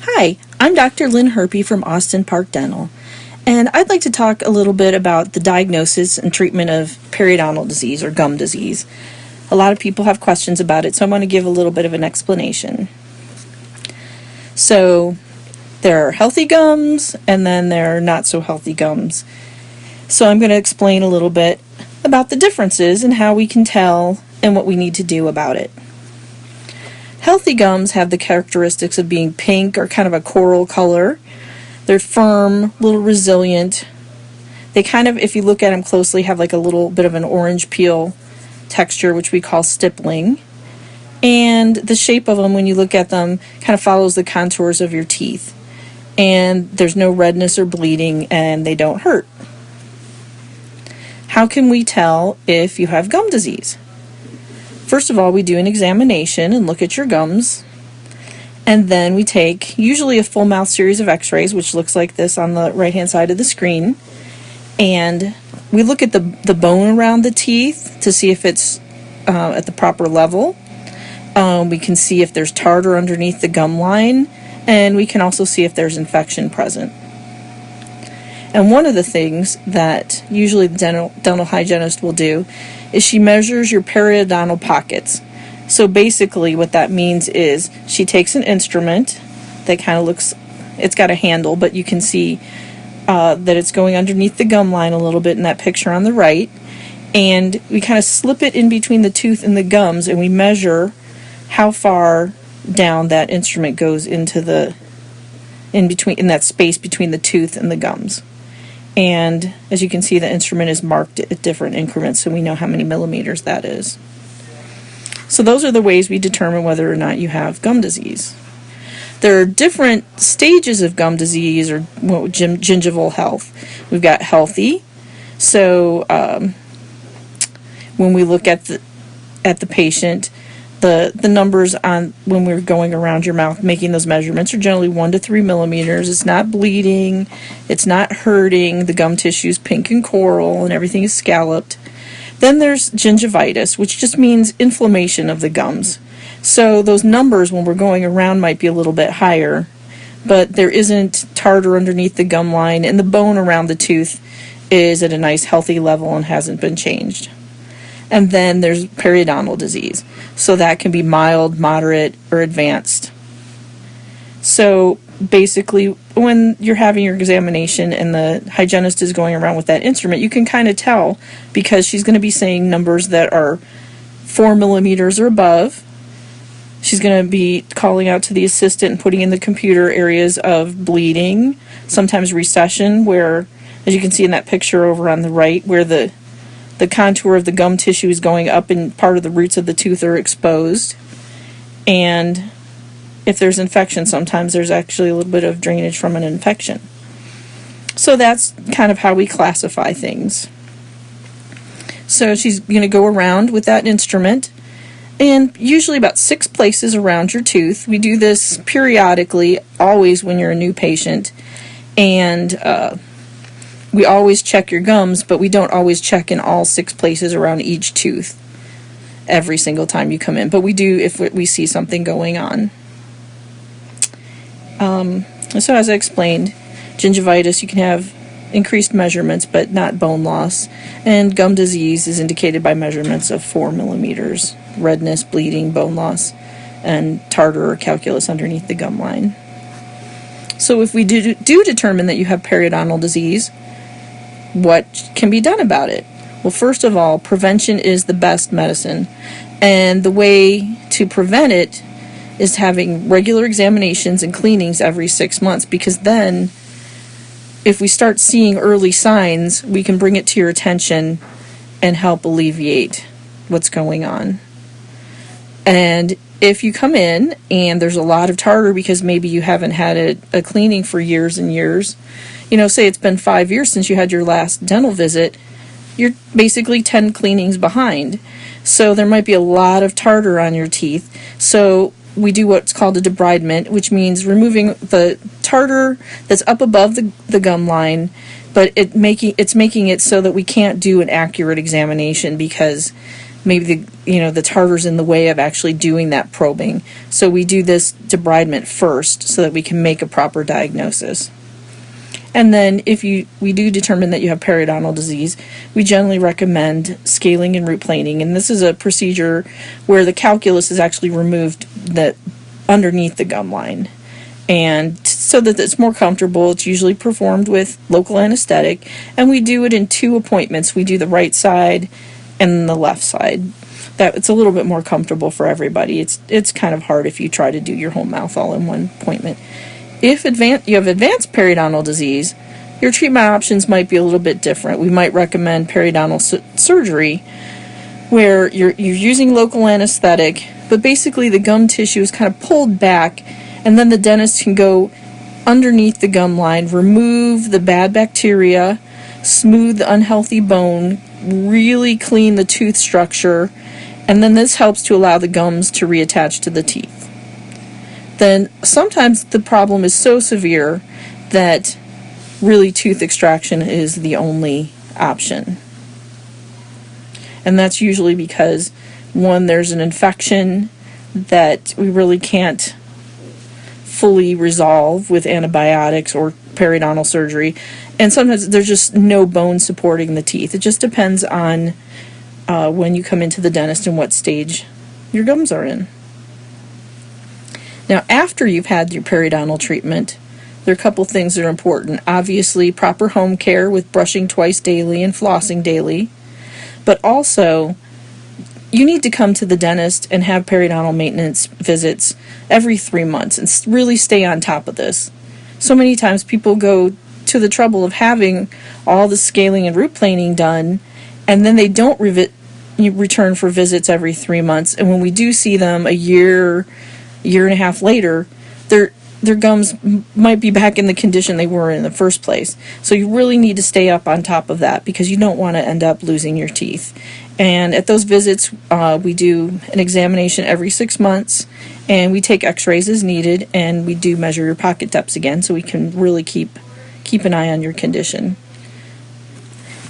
Hi, I'm Dr. Lynn Herpy from Austin Park Dental, and I'd like to talk a little bit about the diagnosis and treatment of periodontal disease or gum disease. A lot of people have questions about it, so I'm going to give a little bit of an explanation. So, there are healthy gums, and then there are not so healthy gums. So I'm going to explain a little bit about the differences and how we can tell and what we need to do about it. Healthy gums have the characteristics of being pink or kind of a coral color. They're firm, a little resilient. They kind of, if you look at them closely, have like a little bit of an orange peel texture, which we call stippling. And the shape of them, when you look at them, kind of follows the contours of your teeth. And there's no redness or bleeding, and they don't hurt. How can we tell if you have gum disease? First of all, we do an examination and look at your gums, and then we take usually a full mouth series of x-rays, which looks like this on the right hand side of the screen, and we look at the bone around the teeth to see if it's at the proper level. We can see if there's tartar underneath the gum line, and we can also see if there's infection present. And one of the things that usually the dental hygienist will do is she measures your periodontal pockets. So basically what that means is she takes an instrument that kind of looks, it's got a handle, but you can see that it's going underneath the gum line a little bit in that picture on the right. And we kind of slip it in between the tooth and the gums, and we measure how far down that instrument goes into the, in that space between the tooth and the gums. And as you can see, the instrument is marked at different increments, so we know how many millimeters that is. So those are the ways we determine whether or not you have gum disease. There are different stages of gum disease or gingival health. We've got healthy. So when we look at the patient, the numbers on when we're going around your mouth making those measurements are generally 1 to 3 millimeters. It's not bleeding, it's not hurting, the gum tissue is pink and coral, and everything is scalloped. Then there's gingivitis, which just means inflammation of the gums. So those numbers when we're going around might be a little bit higher, but there isn't tartar underneath the gum line, and the bone around the tooth is at a nice healthy level and hasn't been changed. And then there's periodontal disease. So that can be mild, moderate, or advanced. So basically, when you're having your examination and the hygienist is going around with that instrument, you can kind of tell because she's going to be saying numbers that are 4 millimeters or above. She's going to be calling out to the assistant and putting in the computer areas of bleeding, sometimes recession, where, as you can see in that picture over on the right, where the contour of the gum tissue is going up and part of the roots of the tooth are exposed. And if there's infection, sometimes there's actually a little bit of drainage from an infection. So that's kind of how we classify things. So she's going to go around with that instrument, and usually about 6 places around your tooth. We do this periodically, always when you're a new patient. And we always check your gums, but we don't always check in all 6 places around each tooth every single time you come in. But we do if we see something going on. So as I explained, gingivitis, you can have increased measurements, but not bone loss. And gum disease is indicated by measurements of 4 millimeters, redness, bleeding, bone loss, and tartar or calculus underneath the gum line. So if we do determine that you have periodontal disease, what can be done about it? Well, first of all, prevention is the best medicine. And the way to prevent it is having regular examinations and cleanings every 6 months, because then if we start seeing early signs, we can bring it to your attention and help alleviate what's going on. And if you come in and there's a lot of tartar because maybe you haven't had a cleaning for years and years, say it's been 5 years since you had your last dental visit, you're basically 10 cleanings behind. So there might be a lot of tartar on your teeth. So we do what's called a debridement, which means removing the tartar that's up above the gum line, but it's making it so that we can't do an accurate examination because maybe the tartar's in the way of actually doing that probing. So we do this debridement first so that we can make a proper diagnosis. And then if we do determine that you have periodontal disease, we generally recommend scaling and root planing. And this is a procedure where the calculus is actually removed underneath the gum line. And so that it's more comfortable, it's usually performed with local anesthetic. And we do it in 2 appointments. We do the right side and the left side. It's a little bit more comfortable for everybody. It's kind of hard if you try to do your whole mouth all in one appointment. If you have advanced periodontal disease, your treatment options might be a little bit different. We might recommend periodontal surgery, where you're using local anesthetic, but basically the gum tissue is kind of pulled back, and then the dentist can go underneath the gum line, remove the bad bacteria, smooth the unhealthy bone, really clean the tooth structure, and then this helps to allow the gums to reattach to the teeth. Then sometimes the problem is so severe that really tooth extraction is the only option. And that's usually because, one, there's an infection that we really can't fully resolve with antibiotics or periodontal surgery, and sometimes there's just no bone supporting the teeth. It just depends on when you come into the dentist and what stage your gums are in. Now, after you've had your periodontal treatment, there are a couple things that are important. Obviously, proper home care with brushing twice daily and flossing daily. But also, you need to come to the dentist and have periodontal maintenance visits every 3 months and really stay on top of this. So many times people go to the trouble of having all the scaling and root planing done, and then they don't return for visits every 3 months. And when we do see them a year and a half later, their gums might be back in the condition they were in the first place. So you really need to stay up on top of that, because you don't want to end up losing your teeth. And at those visits, we do an examination every 6 months, and we take x-rays as needed, and we do measure your pocket depths again so we can really keep an eye on your condition.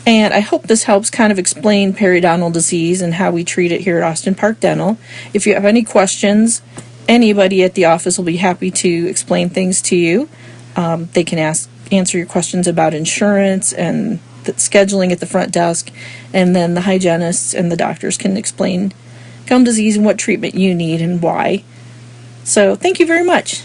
And I hope this helps kind of explain periodontal disease and how we treat it here at Austin Park Dental. If you have any questions, anybody at the office will be happy to explain things to you. They can answer your questions about insurance and the scheduling at the front desk, and then the hygienists and the doctors can explain gum disease and what treatment you need and why. So thank you very much.